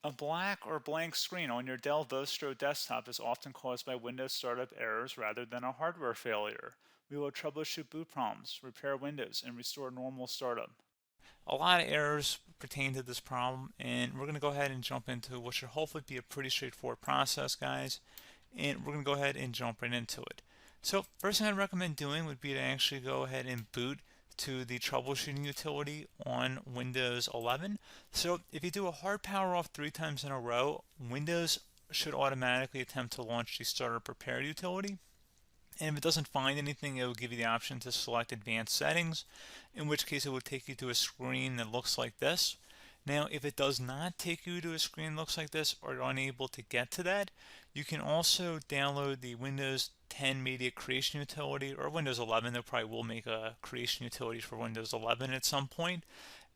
A black or blank screen on your Dell Vostro desktop is often caused by Windows startup errors rather than a hardware failure. We will troubleshoot boot problems, repair Windows, and restore normal startup. A lot of errors pertain to this problem, and we're going to go ahead and jump into what should hopefully be a pretty straightforward process, guys. And we're going to go ahead and jump right into it. So first thing I'd recommend doing would be to actually go ahead and boot to the troubleshooting utility on Windows 11. So if you do a hard power off 3 times in a row, Windows should automatically attempt to launch the startup repair utility. And if it doesn't find anything, it will give you the option to select advanced settings, in which case it will take you to a screen that looks like this. Now, if it does not take you to a screen that looks like this, or you're unable to get to that, you can also download the Windows 10 Media Creation Utility, or Windows 11. They probably will make a creation utility for Windows 11 at some point.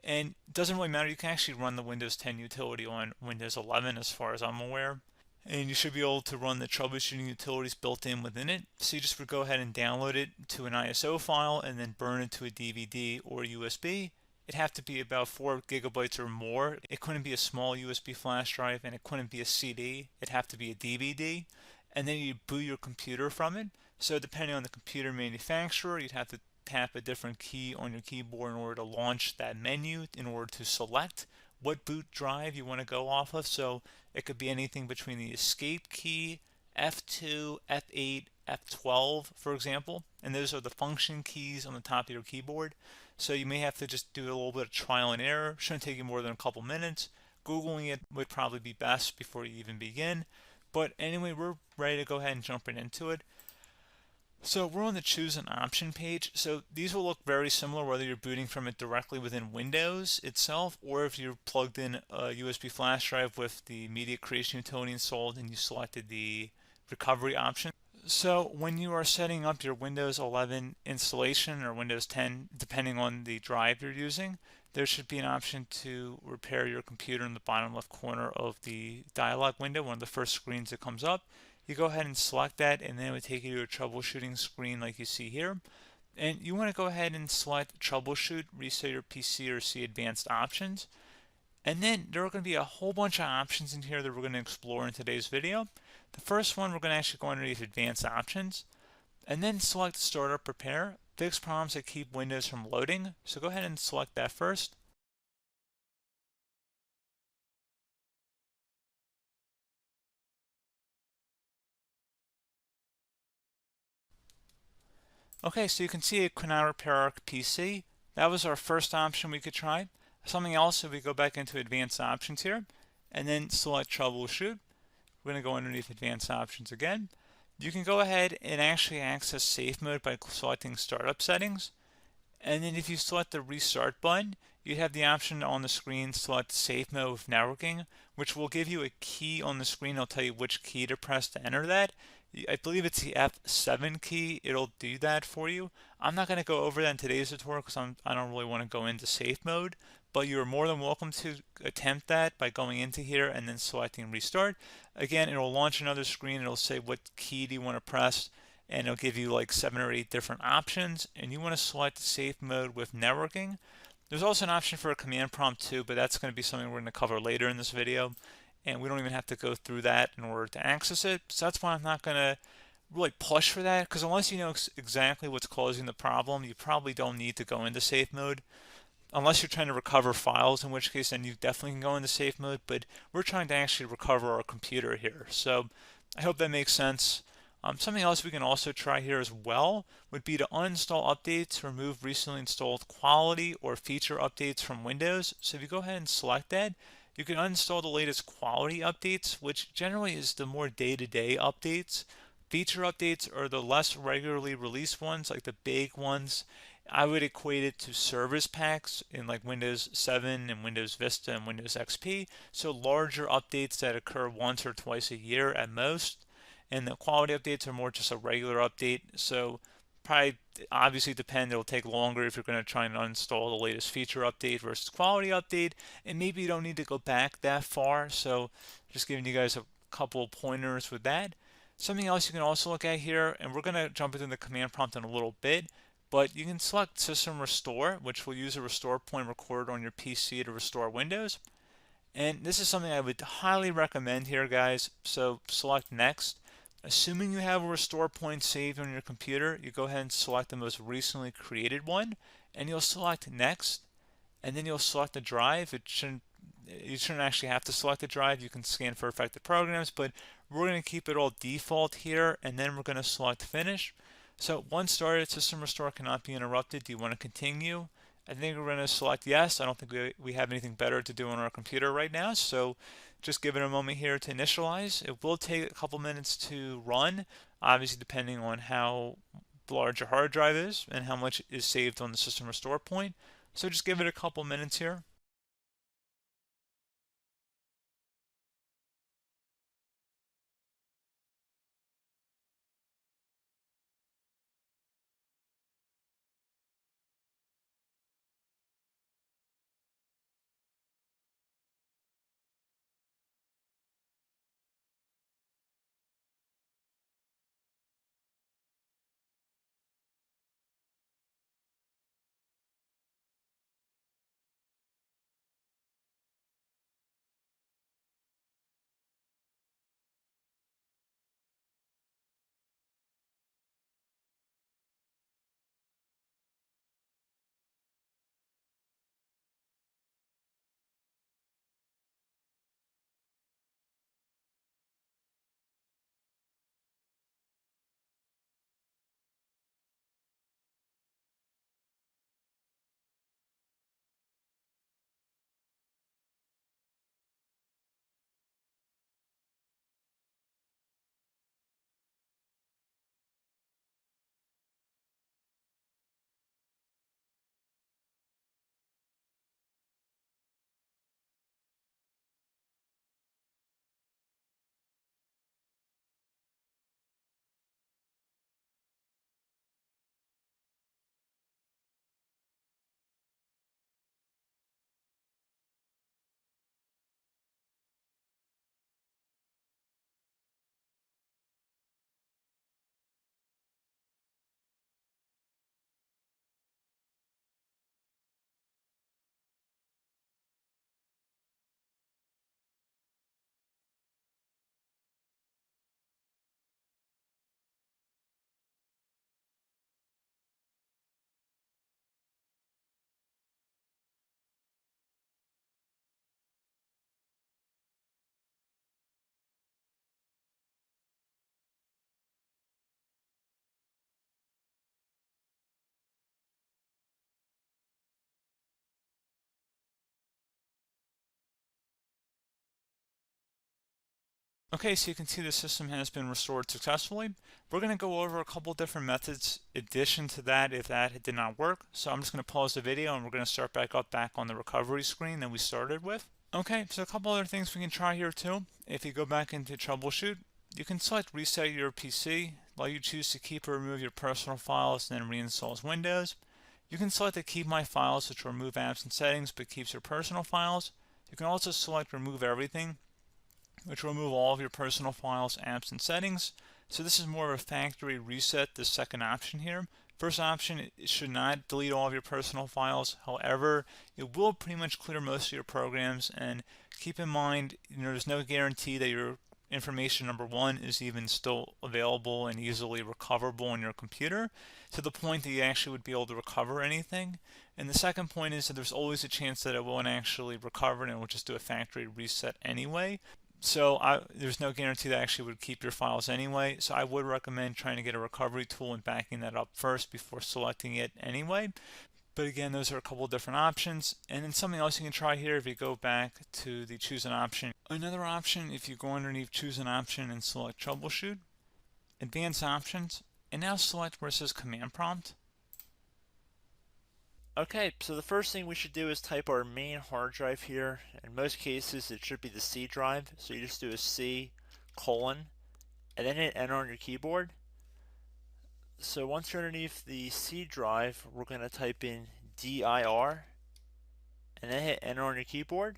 And it doesn't really matter, you can actually run the Windows 10 utility on Windows 11 as far as I'm aware. And you should be able to run the troubleshooting utilities built in within it. So you just would go ahead and download it to an ISO file and then burn it to a DVD or USB. It'd have to be about 4 gigabytes or more. It couldn't be a small USB flash drive, and it couldn't be a CD. It'd have to be a DVD. And then you boot your computer from it. So depending on the computer manufacturer, you'd have to tap a different key on your keyboard in order to launch that menu, in order to select what boot drive you want to go off of. So it could be anything between the escape key, F2, F8, F12, for example, and those are the function keys on the top of your keyboard. So you may have to just do a little bit of trial and error. Shouldn't take you more than a couple minutes. Googling it would probably be best before you even begin. But anyway, we're ready to go ahead and jump right into it. So we're on the choose an option page. So these will look very similar whether you're booting from it directly within Windows itself, or if you're plugged in a USB flash drive with the media creation utility installed and you selected the recovery option. So when you are setting up your Windows 11 installation or Windows 10, depending on the drive you're using, there should be an option to repair your computer in the bottom left corner of the dialog window, one of the first screens that comes up. You go ahead and select that, and then it would take you to a troubleshooting screen like you see here. And you want to go ahead and select troubleshoot, reset your PC, or see advanced options. And then there are going to be a whole bunch of options in here that we're going to explore in today's video. The first one, we're going to actually go underneath advanced options and then select startup repair, fix problems that keep Windows from loading. So go ahead and select that first. Okay, so you can see it could now repair our PC. That was our first option we could try. Something else, if we go back into advanced options here and then select troubleshoot, we're going to go underneath advanced options again. You can go ahead and actually access safe mode by selecting startup settings. And then if you select the restart button, you have the option on the screen select safe mode with networking, which will give you a key on the screen. It'll tell you which key to press to enter that. I believe it's the F7 key. It'll do that for you. I'm not going to go over that in today's tutorial because I don't really want to go into safe mode, but you're more than welcome to attempt that by going into here and then selecting restart. Again, it'll launch another screen. It'll say what key do you want to press, and it'll give you like 7 or 8 different options, and you want to select safe mode with networking. There's also an option for a command prompt too, but that's going to be something we're going to cover later in this video, and we don't even have to go through that in order to access it. So that's why I'm not going to really push for that, because unless you know exactly what's causing the problem, you probably don't need to go into safe mode. Unless you're trying to recover files, in which case then you definitely can go into safe mode, but we're trying to actually recover our computer here. So I hope that makes sense. Something else we can also try here as well would be to uninstall updates, remove recently installed quality or feature updates from Windows. So if you go ahead and select that, you can uninstall the latest quality updates, which generally is the more day-to-day updates. Feature updates are the less regularly released ones, like the big ones. I would equate it to service packs in like Windows 7 and Windows Vista and Windows XP. So larger updates that occur once or twice a year at most. And the quality updates are more just a regular update. So probably obviously depend, it'll take longer if you're going to try and uninstall the latest feature update versus quality update. And maybe you don't need to go back that far. So just giving you guys a couple of pointers with that. Something else you can also look at here, and we're going to jump into the command prompt in a little bit, but you can select System Restore, which will use a restore point recorded on your PC to restore Windows. And this is something I would highly recommend here, guys. So select next. Assuming you have a restore point saved on your computer, you go ahead and select the most recently created one, and you'll select next, and then you'll select the drive. You shouldn't actually have to select the drive. You can scan for affected programs, but we're going to keep it all default here, and then we're going to select finish. So once started, system restore cannot be interrupted. Do you want to continue? I think we're going to select yes. I don't think we have anything better to do on our computer right now, so just give it a moment here to initialize. It will take a couple minutes to run, obviously depending on how large your hard drive is and how much is saved on the system restore point. So just give it a couple minutes here. Okay, so you can see the system has been restored successfully. We're going to go over a couple different methods addition to that if that did not work. So I'm just going to pause the video and we're going to start back on the recovery screen that we started with. Okay, so a couple other things we can try here too. If you go back into troubleshoot, you can select reset your PC while you choose to keep or remove your personal files and then reinstalls Windows. You can select to keep my files, which will remove apps and settings but keeps your personal files. You can also select remove everything, which will remove all of your personal files, apps, and settings. So this is more of a factory reset, the second option here. First option, it should not delete all of your personal files. However, it will pretty much clear most of your programs. And keep in mind, there's no guarantee that your information, number one, is even still available and easily recoverable on your computer to the point that you actually would be able to recover anything. And the second point is that there's always a chance that it won't actually recover and it will just do a factory reset anyway. So there's no guarantee that actually would keep your files anyway. So I would recommend trying to get a recovery tool and backing that up first before selecting it anyway. But again, those are a couple different options. And then something else you can try here if you go back to the choose an option. Another option, if you go underneath choose an option and select troubleshoot, advanced options, and now select where it says command prompt. Okay, so the first thing we should do is type our main hard drive here. In most cases, it should be the C drive. So you just do a C colon and then hit enter on your keyboard. So once you're underneath the C drive, we're going to type in dir and then hit enter on your keyboard.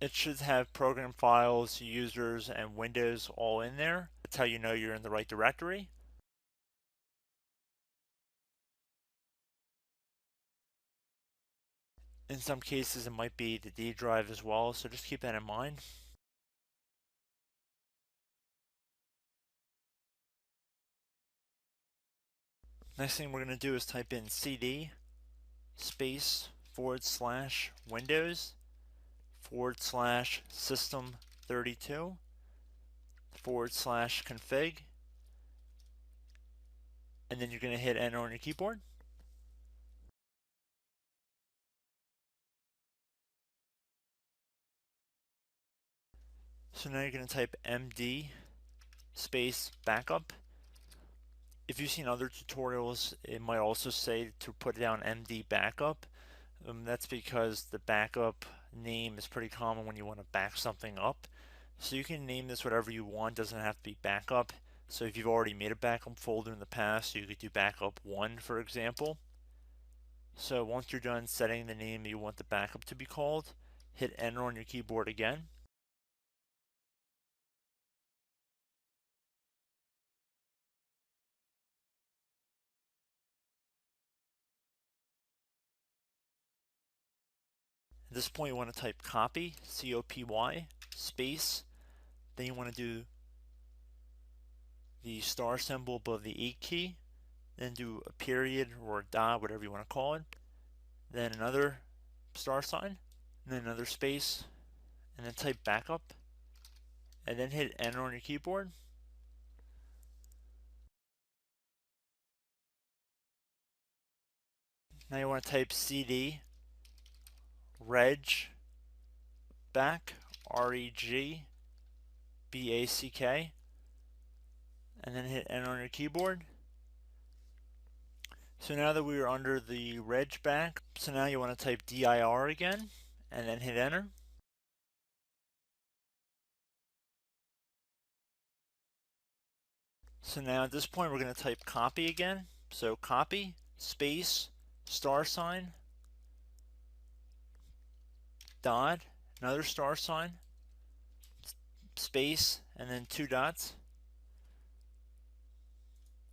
It should have program files, users, and Windows all in there. That's how you know you're in the right directory. In some cases, it might be the D drive as well, so just keep that in mind. Next thing we're going to do is type in cd space / Windows / system 32 / config, and then you're going to hit enter on your keyboard. So now you're going to type md space backup. If you've seen other tutorials, it might also say to put down md backup. That's because the backup name is pretty common when you want to back something up. So you can name this whatever you want, doesn't have to be backup. So if you've already made a backup folder in the past, you could do backup 1, for example. So once you're done setting the name you want the backup to be called, hit enter on your keyboard again. At this point you want to type copy, C-O-P-Y, space, then you want to do the star symbol above the 8 key, then do a period or a dot, whatever you want to call it, then another star sign, and then another space, and then type backup, and then hit enter on your keyboard. Now you want to type cd reg back, REGBACK, and then hit enter on your keyboard. So now that we are under the reg back, so now you want to type dir again, and then hit enter. So now at this point we're going to type copy again. So copy, space, star sign, dot, another star sign, space, and then 2 dots.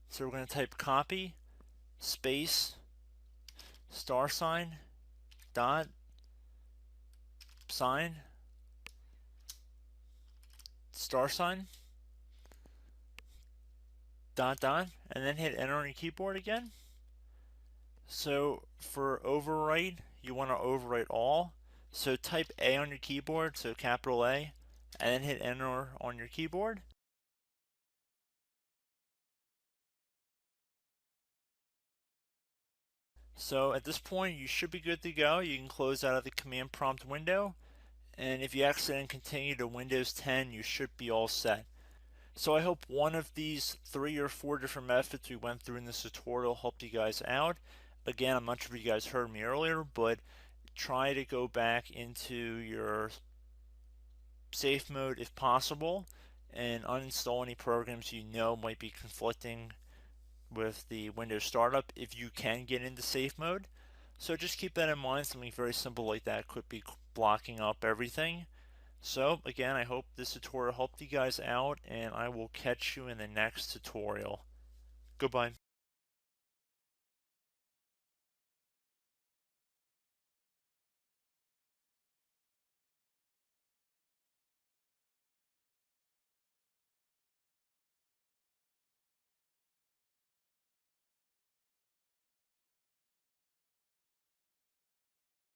So we're going to type copy, space, star sign, dot, sign, star sign, dot, dot, and then hit enter on your keyboard again. So for overwrite, you want to overwrite all. So type A on your keyboard, so capital A, and then hit enter on your keyboard. So at this point you should be good to go. You can close out of the command prompt window, and if you accidentally continue to Windows 10 you should be all set. So I hope one of these 3 or 4 different methods we went through in this tutorial helped you guys out. Again, I'm not sure if you guys heard me earlier, but try to go back into your safe mode if possible and uninstall any programs you know might be conflicting with the Windows startup if you can get into safe mode. So just keep that in mind. Something very simple like that could be blocking up everything. So again, I hope this tutorial helped you guys out, and I will catch you in the next tutorial. Goodbye.